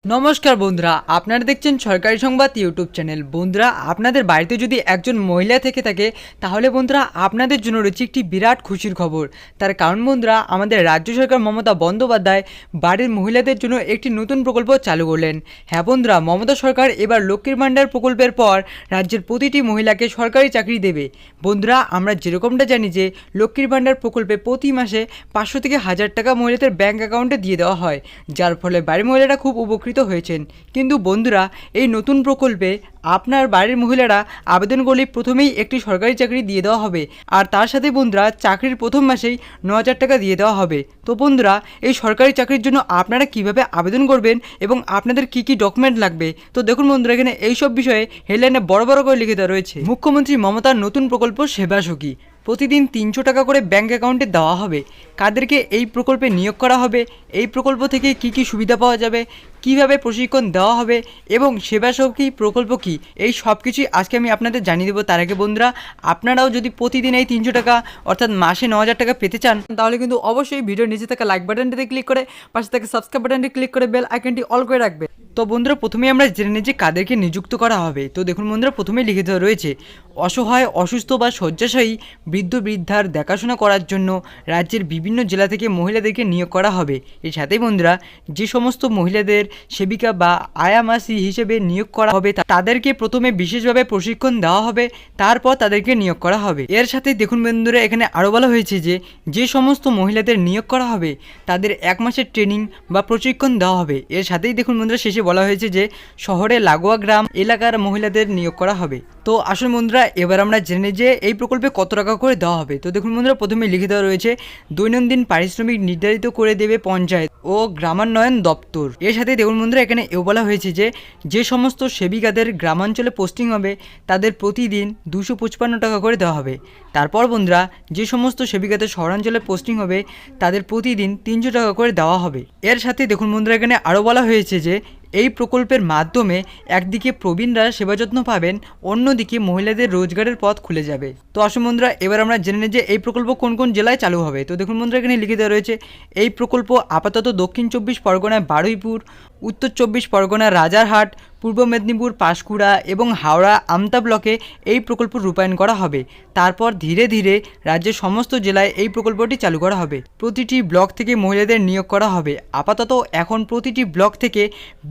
নমস্কার বন্ধুরা, আপনারা দেখছেন সরকারি সংবাদ ইউটিউব চ্যানেল। বন্ধুরা, আপনাদের বাড়িতে যদি একজন মহিলা থেকে থাকে তাহলে বন্ধুরা আপনাদের জন্য রয়েছে একটি বিরাট খুশির খবর। তার কারণ বন্ধুরা, আমাদের রাজ্য সরকার মমতা বন্দ্যোপাধ্যায় বাড়ির মহিলাদের জন্য একটি নতুন প্রকল্প চালু করলেন। হ্যাঁ বন্ধুরা, মমতা সরকার এবার লক্ষ্মীর ভাণ্ডার প্রকল্পের পর রাজ্যের প্রতিটি মহিলাকে সরকারি চাকরি দেবে। বন্ধুরা, আমরা যেরকমটা জানি যে লক্ষ্মীর ভাণ্ডার প্রকল্পে প্রতি মাসে 500 থেকে 1000 টাকা মহিলাদের ব্যাঙ্ক অ্যাকাউন্টে দিয়ে দেওয়া হয়, যার ফলে বাড়ির মহিলারা খুব উপকৃত হয়েছেন। কিন্তু বন্ধুরা, এই নতুন প্রকল্পে আপনার বাড়ির মহিলারা আবেদন করলে প্রথমেই একটি সরকারি চাকরি দিয়ে দেওয়া হবে, আর তার সাথে বন্ধুরা চাকরির প্রথম মাসেই 9000 টাকা দিয়ে দেওয়া হবে। তো বন্ধুরা, এই সরকারি চাকরির জন্য আপনারা কিভাবে আবেদন করবেন এবং আপনাদের কি কি ডকুমেন্ট লাগবে, তো দেখুন বন্ধুরা, এখানে এইসব বিষয়ে হেডলাইনে বড় বড় করে লিখে দেওয়া রয়েছে। মুখ্যমন্ত্রী মমতার নতুন প্রকল্প সেবা সখী, প্রতিদিন 300 টাকা করে ব্যাঙ্ক অ্যাকাউন্টে দেওয়া হবে। কাদেরকে এই প্রকল্পে নিয়োগ করা হবে, এই প্রকল্প থেকে কি কি সুবিধা পাওয়া যাবে, কিভাবে প্রশিক্ষণ দেওয়া হবে এবং সেবা সখী প্রকল্প কি, এই সব কিছুই আজকে আমি আপনাদের জানিয়ে দেবো। তার আগে বন্ধুরা, আপনারাও যদি প্রতিদিন এই 300 টাকা অর্থাৎ মাসে 9000 টাকা পেতে চান, তাহলে কিন্তু অবশ্যই ভিডিওর নিচে থাকা লাইক বাটনটিতে ক্লিক করে পাশে থাকা সাবস্ক্রাইব বাটনটি ক্লিক করে বেল আইকনটি অল করে রাখবে। তো বন্ধুরা, প্রথমেই আমরা জেনে নিই যে কাদেরকে নিযুক্ত করা হবে। তো দেখুন বন্ধুরা, প্রথমেই লিখে দেওয়া রয়েছে অসহায়, অসুস্থ বা শয্যাশায়ী বৃদ্ধ বৃদ্ধার দেখাশোনা করার জন্য রাজ্যের বিভিন্ন জেলা থেকে মহিলাদেরকে নিয়োগ করা হবে। এর সাথেই বন্ধুরা, যে সমস্ত মহিলাদের সেবিকা বা আয়ামাসি হিসেবে নিয়োগ করা হবে তাদেরকে প্রথমে বিশেষভাবে প্রশিক্ষণ দেওয়া হবে, তারপর তাদেরকে নিয়োগ করা হবে। এর সাথে দেখুন বন্ধুরা, এখানে আরও বলা হয়েছে যে যে সমস্ত মহিলাদের নিয়োগ করা হবে তাদের 1 মাসের ট্রেনিং বা প্রশিক্ষণ দেওয়া হবে। এর সাথেই দেখুন বন্ধুরা, শেষে বলা হয়েছে যে শহরে লাগোয়া গ্রাম এলাকার মহিলাদের নিয়োগ করা হবে। তো আসলে বন্ধুরা, এবার আমরা জেনে যে এই প্রকল্পে কত টাকা করে দেওয়া হবে। তো দেখুন বন্ধুরা, প্রথমে লিখে দেওয়া রয়েছে দৈনন্দিন পারিশ্রমিক নির্ধারিত করে দেবে পঞ্চায়েত ও গ্রামান্বয়ন দপ্তর। এর সাথে দেখুন বন্ধুরা, এখানে এও বলা হয়েছে যে যে সমস্ত সেবিকাদের গ্রামাঞ্চলে পোস্টিং হবে তাদের প্রতিদিন 255 টাকা করে দেওয়া হবে। তারপর বন্ধুরা, যে সমস্ত সেবিকাদের শহরাঞ্চলে পোস্টিং হবে তাদের প্রতিদিন 300 টাকা করে দেওয়া হবে। এর সাথে দেখুন বন্ধুরা, এখানে আরও বলা হয়েছে যে এই প্রকল্পের মাধ্যমে একদিকে প্রবীণরা সেবা যত্ন পাবেন, অন্যদিকে মহিলাদের রোজগারের পথ খুলে যাবে। তো আসুন বন্ধুরা, এবার আমরা জেনে নিই যে এই প্রকল্প কোন কোন জেলায় চালু হবে। তো দেখুন বন্ধুরা, এখানে লিখে দেওয়া রয়েছে এই প্রকল্প আপাতত দক্ষিণ 24 পরগনায় বারুইপুর, উত্তর 24 পরগনার রাজারহাট, পূর্ব মেদিনীপুর পাঁশকুড়া এবং হাওড়া আমতা ব্লকে এই প্রকল্প রূপায়ণ করা হবে। তারপর ধীরে ধীরে রাজ্যের সমস্ত জেলায় এই প্রকল্পটি চালু করা হবে। প্রতিটি ব্লক থেকে মহিলাদের নিয়োগ করা হবে। আপাতত এখন প্রতিটি ব্লক থেকে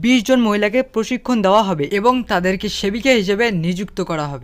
20 জন মহিলাকে প্রশিক্ষণ দেওয়া হবে এবং তাদেরকে সেবিকা হিসেবে নিযুক্ত করা হবে।